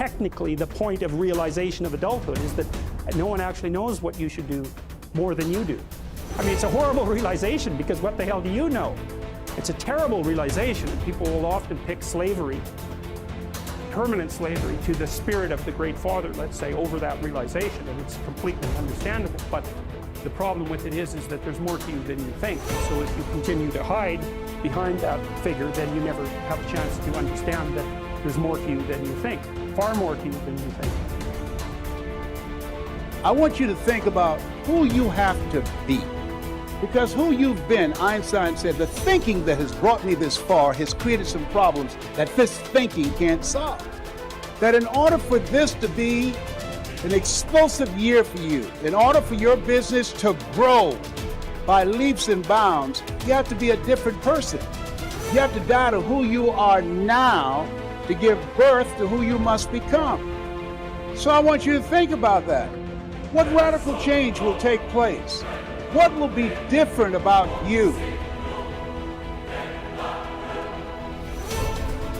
technically the point of realization of adulthood, is that no one actually knows what you should do more than you do. I mean, it's a horrible realization, because what the hell do you know? It's a terrible realization, and people will often pick slavery, permanent slavery, to the spirit of the Great Father, let's say, over that realization, and it's completely understandable. But the problem with it is that there's more to you than you think. So if you continue to hide behind that figure, then you never have a chance to understand that there's more to you than you think, far more to you than you think. I want you to think about who you have to be. Because who you've been, Einstein said, the thinking that has brought me this far has created some problems that this thinking can't solve. That in order for this to be an explosive year for you, in order for your business to grow by leaps and bounds, you have to be a different person. You have to die to who you are now to give birth to who you must become. So I want you to think about that. What radical change will take place? What will be different about you?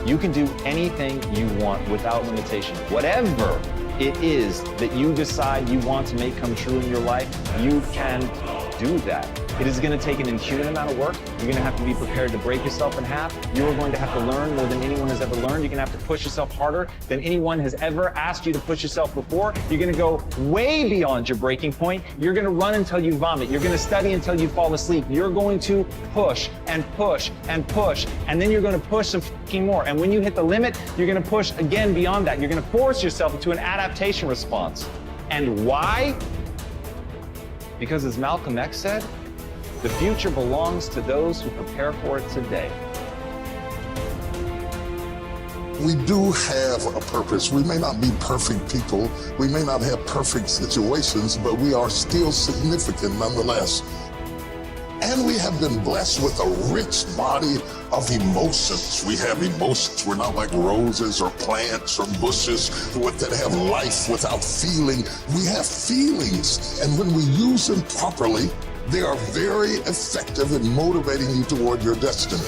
You can do anything you want without limitation. Whatever it is that you decide you want to make come true in your life, you can do that. It is going to take an inhuman amount of work. You're going to have to be prepared to break yourself in half. You are going to have to learn more than anyone has ever learned. You're going to have to push yourself harder than anyone has ever asked you to push yourself before. You're going to go way beyond your breaking point. You're going to run until you vomit. You're going to study until you fall asleep. You're going to push and push and push, and then you're going to push some fucking more. And when you hit the limit, you're going to push again beyond that. You're going to force yourself into an adaptation response. And why? Because as Malcolm X said, the future belongs to those who prepare for it today. We do have a purpose. We may not be perfect people. We may not have perfect situations, but we are still significant nonetheless. And we have been blessed with a rich body of emotions. We have emotions. We're not like roses or plants or bushes that have life without feeling. We have feelings, and when we use them properly, they are very effective in motivating you toward your destiny.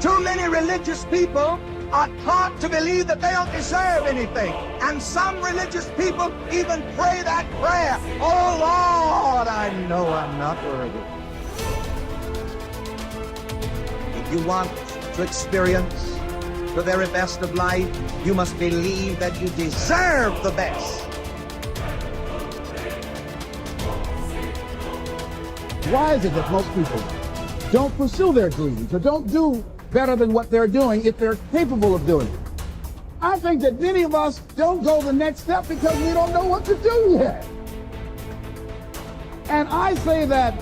Too many religious people are taught to believe that they don't deserve anything. And some religious people even pray that prayer, "Oh Lord, I know I'm not worthy." If you want to experience the very best of life, you must believe that you deserve the best. Why is it that most people don't pursue their dreams or don't do better than what they're doing if they're capable of doing it? I think that many of us don't go the next step because we don't know what to do yet. And I say that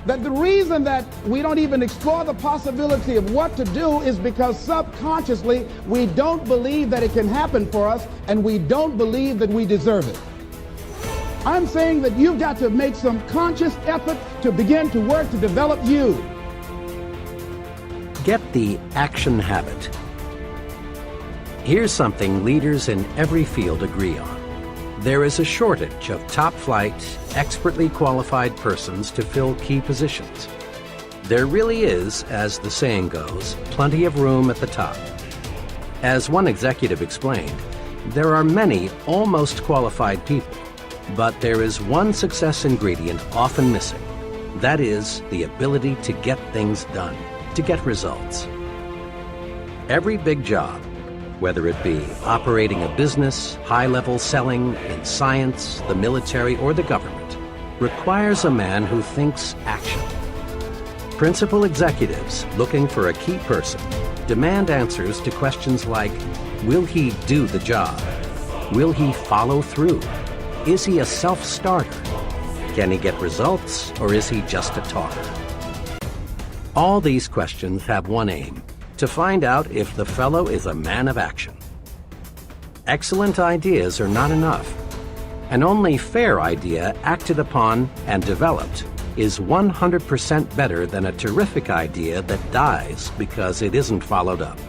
the reason that we don't even explore the possibility of what to do is because subconsciously we don't believe that it can happen for us, and we don't believe that we deserve it. I'm saying that you've got to make some conscious effort to begin to work to develop you. Get the action habit. Here's something leaders in every field agree on. There is a shortage of top-flight, expertly qualified persons to fill key positions. There really is, as the saying goes, plenty of room at the top. As one executive explained, there are many almost qualified people, but there is one success ingredient often missing. That is the ability to get things done, to get results. Every big job, whether it be operating a business, high-level selling, in science, the military, or the government, requires a man who thinks action. Principal executives looking for a key person demand answers to questions like, will he do the job? Will he follow through? Is he a self-starter? Can he get results, or is he just a talker? All these questions have one aim: to find out if the fellow is a man of action. Excellent ideas are not enough. An only fair idea acted upon and developed is 100% better than a terrific idea that dies because it isn't followed up.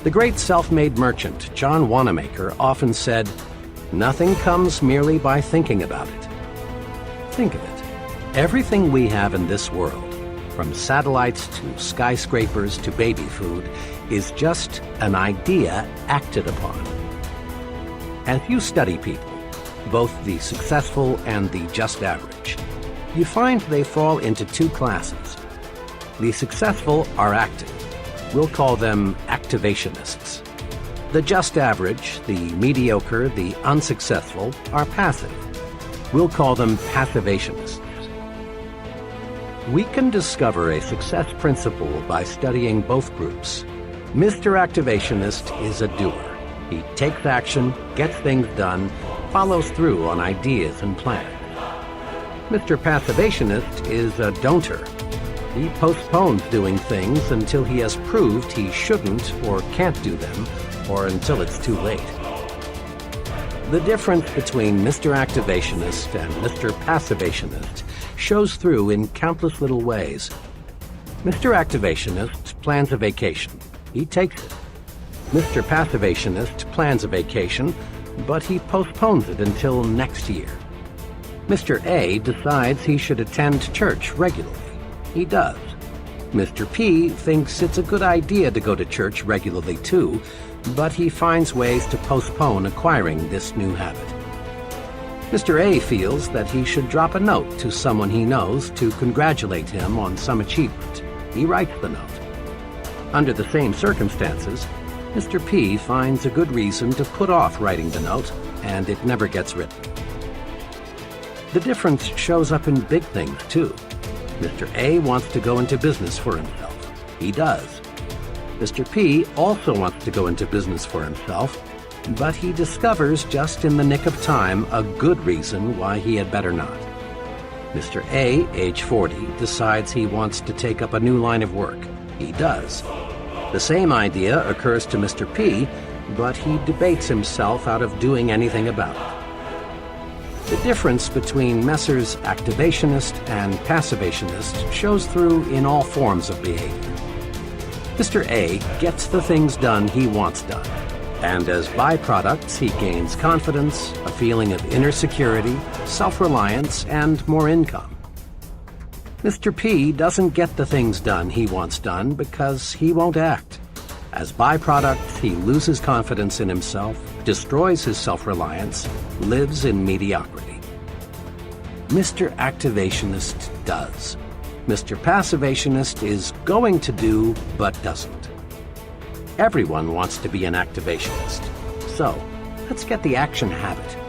The great self-made merchant John Wanamaker often said, "Nothing comes merely by thinking about it." Think of it. Everything we have in this world, from satellites to skyscrapers to baby food, is just an idea acted upon. As you study people, both the successful and the just average, you find they fall into two classes. The successful are active. We'll call them activationists. The just average, the mediocre, the unsuccessful are passive. We'll call them passivationists. We can discover a success principle by studying both groups. Mr. Activationist is a doer. He takes action, gets things done, follows through on ideas and plans. Mr. Passivationist is a don'ter. He postpones doing things until he has proved he shouldn't or can't do them, or until it's too late. The difference between Mr. Activationist and Mr. Passivationist shows through in countless little ways. Mr. Activationist plans a vacation. He takes it. Mr. Passivationist plans a vacation, but he postpones it until next year. Mr. A decides he should attend church regularly. He does. Mr. P thinks it's a good idea to go to church regularly too, but he finds ways to postpone acquiring this new habit. Mr. A feels that he should drop a note to someone he knows to congratulate him on some achievement. He writes the note. Under the same circumstances, Mr. P finds a good reason to put off writing the note, and it never gets written. The difference shows up in big things too. Mr. A wants to go into business for himself. He does. Mr. P also wants to go into business for himself, but he discovers just in the nick of time a good reason why he had better not. Mr. A, age 40, decides he wants to take up a new line of work. He does. The same idea occurs to Mr. P, but he debates himself out of doing anything about it. The difference between Messrs. Activationist and Passivationist shows through in all forms of behavior. Mr. A gets the things done he wants done, and as byproducts he gains confidence, a feeling of inner security, self-reliance, and more income. Mr. P doesn't get the things done he wants done because he won't act. As byproducts, he loses confidence in himself, destroys his self-reliance, lives in mediocrity. Mr. Activationist does. Mr. Passivationist is going to do, but doesn't. Everyone wants to be an activationist. So, let's get the action habit.